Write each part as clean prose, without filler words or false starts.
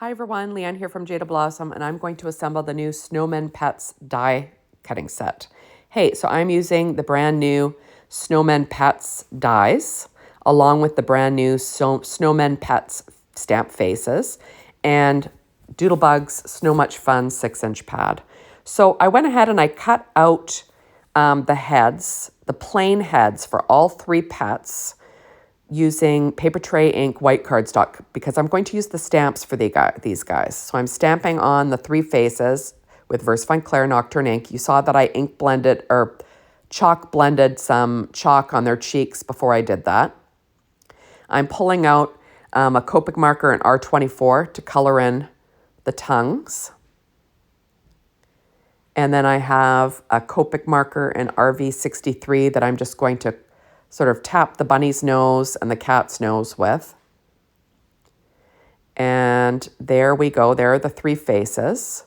Hi everyone, Leanne here from Jaded Blossom, and I'm going to assemble the new Snowman Pets die cutting set. Hey, so I'm using the brand new Snowman Pets dies, along with the brand new Snowman Pets stamp faces, and Doodlebug's Snow Much Fun 6-inch pad. So I went ahead and I cut out the heads, the plain heads for all three pets, using paper tray ink white cardstock because I'm going to use the stamps for these guys. So I'm stamping on the three faces with Versafine Clair Nocturne ink. You saw that I ink blended or chalk blended some chalk on their cheeks before I did that. I'm pulling out a Copic marker in R24 to color in the tongues. And then I have a Copic marker in RV63 that I'm just going to sort of tap the bunny's nose and the cat's nose with. And there we go. There are the three faces.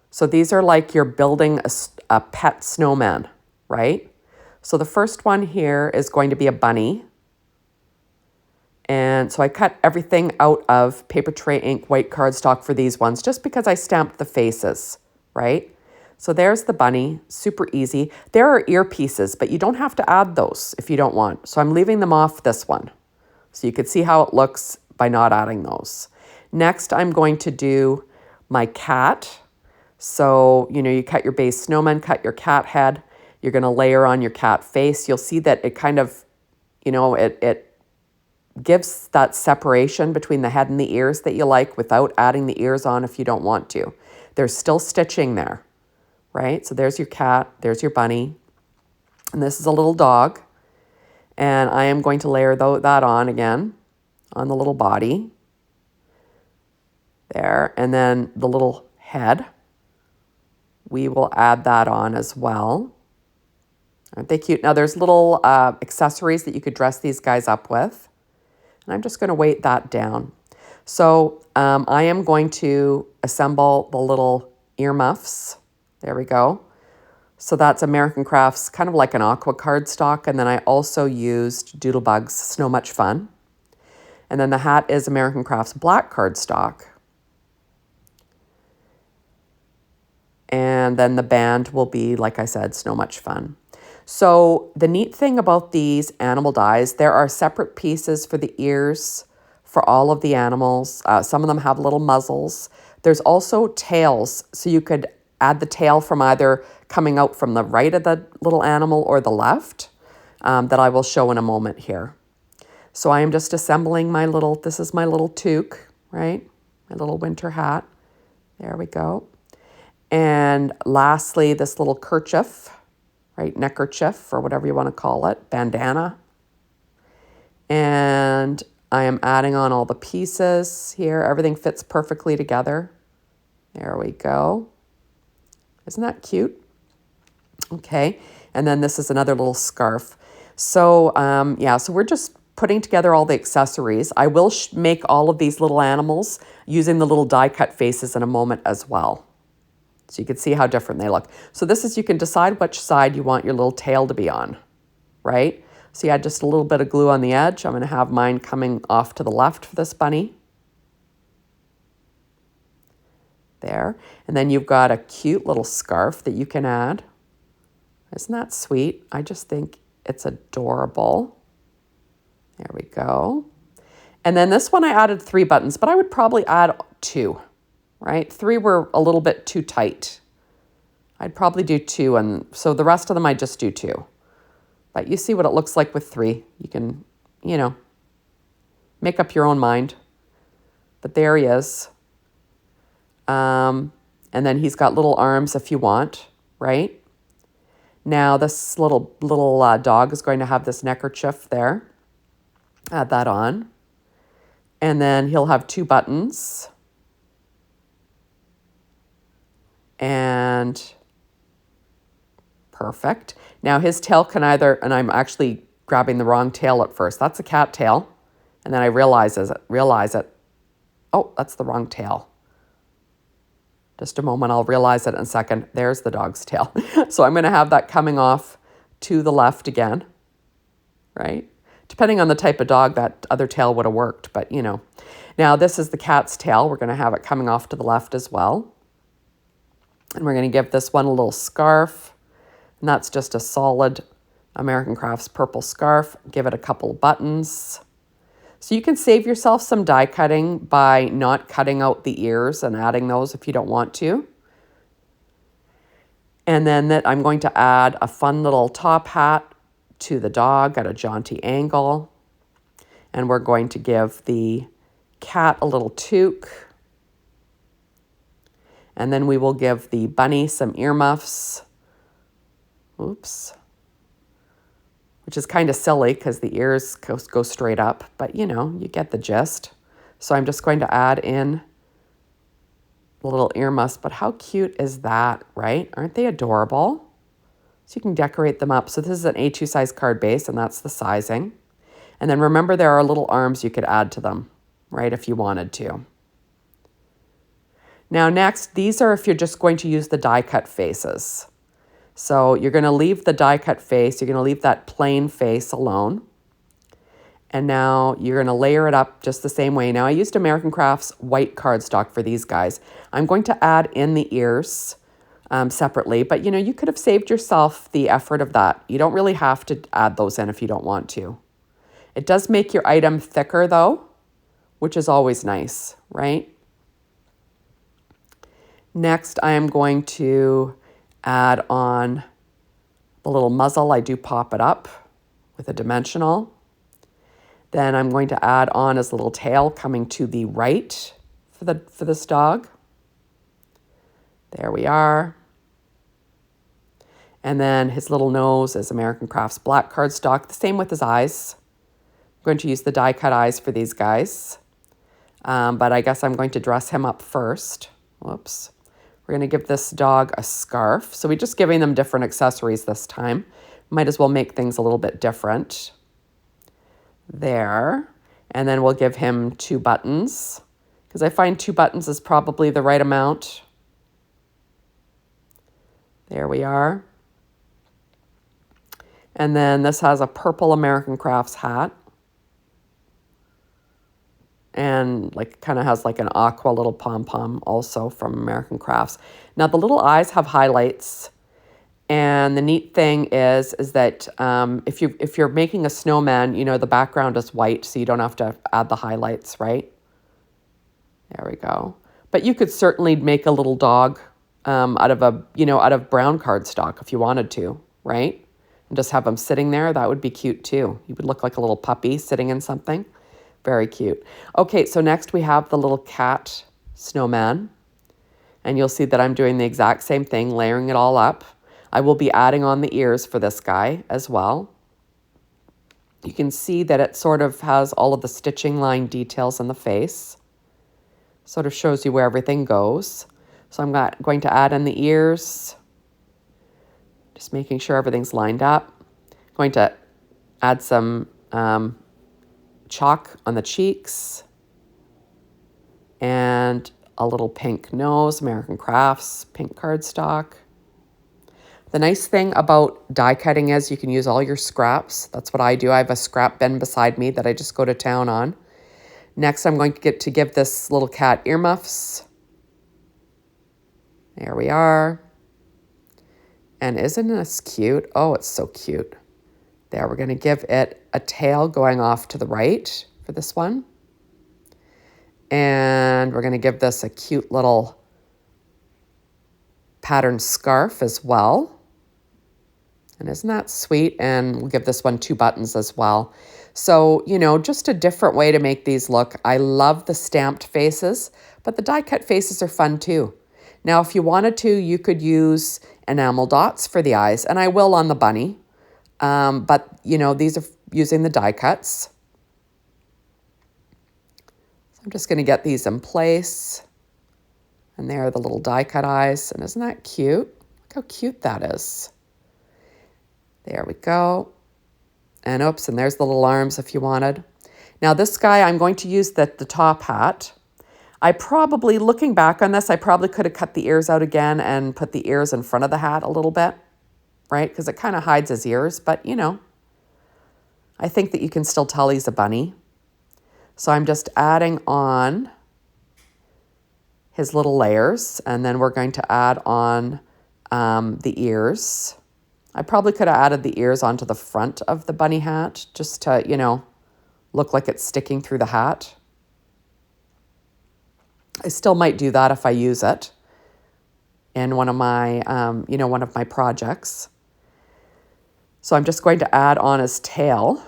So these are like you're building a pet snowman, right? So the first one here is going to be a bunny. And so I cut everything out of paper tray ink white cardstock for these ones just because I stamped the faces, right? So there's the bunny, super easy. There are earpieces, but you don't have to add those if you don't want. So I'm leaving them off this one. So you can see how it looks by not adding those. Next, I'm going to do my cat. So, you cut your base snowman, cut your cat head. You're gonna layer on your cat face. You'll see that it kind of, it gives that separation between the head and the ears that you like without adding the ears on if you don't want to. There's still stitching there. Right? So there's your cat, there's your bunny, and this is a little dog. And I am going to layer that on again on the little body. There, and then the little head. We will add that on as well. Aren't they cute? Now there's little accessories that you could dress these guys up with. And I'm just going to weight that down. So I am going to assemble the little earmuffs. There we go. So that's American Crafts, kind of like an aqua cardstock. And then I also used Doodlebug's Snow Much Fun. And then the hat is American Crafts black cardstock. And then the band will be, like I said, Snow Much Fun. So the neat thing about these animal dies, there are separate pieces for the ears for all of the animals. Some of them have little muzzles. There's also tails, so you could add the tail from either coming out from the right of the little animal or the left that I will show in a moment here. So I am just assembling this is my little toque, right? My little winter hat. There we go. And lastly, this little kerchief, right? Neckerchief or whatever you want to call it, bandana. And I am adding on all the pieces here. Everything fits perfectly together. There we go. Isn't that cute? Okay, and then this is another little scarf. So so we're just putting together all the accessories. I will make all of these little animals using the little die cut faces in a moment as well. So you can see how different they look. So this is, you can decide which side you want your little tail to be on, right? So you add just a little bit of glue on the edge. I'm gonna have mine coming off to the left for this bunny. There. And then you've got a cute little scarf that you can add. Isn't that sweet? I just think it's adorable. There we go. And then this one I added 3 buttons, but I would probably add 2, right? 3 were a little bit too tight. I'd probably do 2, and so the rest of them I just do 2. But you see what it looks like with 3. You can, make up your own mind. But there he is. And then he's got little arms if you want, right? Now this little dog is going to have this neckerchief there. Add that on. And then he'll have 2 buttons. And perfect. Now his tail can either, and I'm actually grabbing the wrong tail at first. That's a cat tail. And then I realize it. Oh, that's the wrong tail. Just a moment, I'll realize it in a second. There's the dog's tail. So I'm gonna have that coming off to the left again, right? Depending on the type of dog, that other tail would have worked, but Now this is the cat's tail. We're going to have it coming off to the left as well. And we're going to give this one a little scarf. And that's just a solid American Crafts purple scarf. Give it a couple of buttons. So you can save yourself some die cutting by not cutting out the ears and adding those if you don't want to. And then that I'm going to add a fun little top hat to the dog at a jaunty angle. And we're going to give the cat a little toque. And then we will give the bunny some earmuffs. Oops. Which is kind of silly because the ears go straight up, but you know, you get the gist. So I'm just going to add in the little earmuffs, but how cute is that, right? Aren't they adorable? So you can decorate them up. So this is an A2 size card base, and that's the sizing. And then remember, there are little arms you could add to them, right, if you wanted to. Now next, these are if you're just going to use the die cut faces. So you're going to leave the die cut face, you're going to leave that plain face alone. And now you're going to layer it up just the same way. Now I used American Crafts white cardstock for these guys. I'm going to add in the ears separately, but you know, you could have saved yourself the effort of that. You don't really have to add those in if you don't want to. It does make your item thicker though, which is always nice, right? Next, I am going to add on the little muzzle. I do pop it up with a dimensional. Then I'm going to add on his little tail coming to the right for this dog. There we are. And then his little nose is American Crafts black cardstock. The same with his eyes. I'm going to use the die cut eyes for these guys. But I guess I'm going to dress him up first. Whoops. We're going to give this dog a scarf. So we're just giving them different accessories this time. Might as well make things a little bit different. There. And then we'll give him 2 buttons, because I find 2 buttons is probably the right amount. There we are. And then this has a purple American Crafts hat. And like kind of has like an aqua little pom-pom also from American Crafts. Now the little eyes have highlights. And the neat thing is that if you're making a snowman, you know, the background is white, so you don't have to add the highlights, right? There we go. But you could certainly make a little dog out of brown cardstock if you wanted to, right? And just have him sitting there. That would be cute too. He would look like a little puppy sitting in something. Very cute. Okay, so next we have the little cat snowman. And you'll see that I'm doing the exact same thing, layering it all up. I will be adding on the ears for this guy as well. You can see that it sort of has all of the stitching line details in the face. Sort of shows you where everything goes. So I'm going to add in the ears. Just making sure everything's lined up. Going to add some chalk on the cheeks. And a little pink nose, American Crafts, pink cardstock. The nice thing about die cutting is you can use all your scraps. That's what I do. I have a scrap bin beside me that I just go to town on. Next, I'm going to give this little cat earmuffs. There we are. And isn't this cute? Oh, it's so cute. There, we're going to give it a tail going off to the right for this one. And we're going to give this a cute little patterned scarf as well. And isn't that sweet? And we'll give this one 2 buttons as well. So, you know, just a different way to make these look. I love the stamped faces, but the die cut faces are fun too. Now, if you wanted to, you could use enamel dots for the eyes, and I will on the bunny. But, you know, these are using the die cuts. So I'm just going to get these in place. And there are the little die cut eyes. And isn't that cute? Look how cute that is. There we go. And oops, and there's the little arms if you wanted. Now this guy, I'm going to use the top hat. I probably, looking back on this, I probably could have cut the ears out again and put the ears in front of the hat a little bit, right? Because it kind of hides his ears, but you know, I think that you can still tell he's a bunny. So I'm just adding on his little layers, and then we're going to add on the ears. I probably could have added the ears onto the front of the bunny hat just to, you know, look like it's sticking through the hat. I still might do that if I use it in one of my, one of my projects. So I'm just going to add on his tail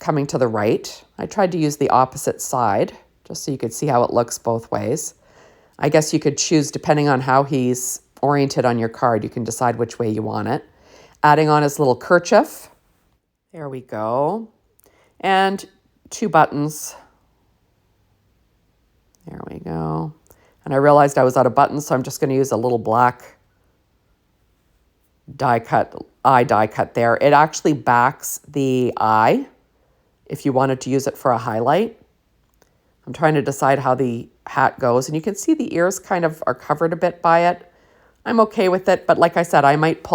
coming to the right. I tried to use the opposite side just so you could see how it looks both ways. I guess you could choose, depending on how he's oriented on your card, you can decide which way you want it. Adding on his little kerchief. There we go. And 2 buttons. There we go. And I realized I was out of buttons, so I'm just going to use a little black eye die cut there. It actually backs the eye if you wanted to use it for a highlight. I'm trying to decide how the hat goes, and you can see the ears kind of are covered a bit by it. I'm okay with it, but like I said, I might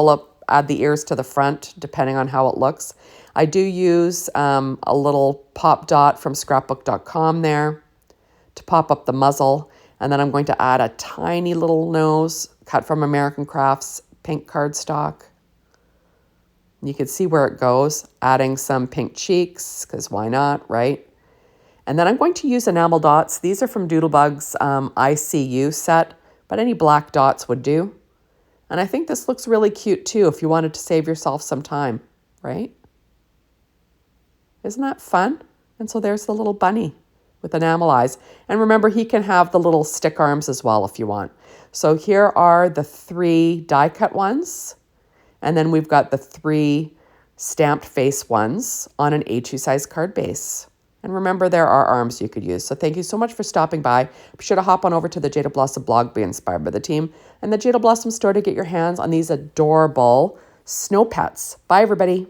add the ears to the front depending on how it looks. I do use a little pop dot from scrapbook.com there to pop up the muzzle, and then I'm going to add a tiny little nose cut from American Crafts pink cardstock. You can see where it goes, adding some pink cheeks, because why not, right? And then I'm going to use enamel dots. These are from Doodlebug's ICU set, but any black dots would do. And I think this looks really cute too if you wanted to save yourself some time, right? Isn't that fun? And so there's the little bunny with enamel eyes. And remember, he can have the little stick arms as well if you want. So here are the 3 die cut ones. And then we've got the 3 stamped face ones on an A2 size card base. And remember, there are arms you could use. So thank you so much for stopping by. Be sure to hop on over to the Jaded Blossom blog, be inspired by the team, and the Jaded Blossom store to get your hands on these adorable snow pets. Bye, everybody.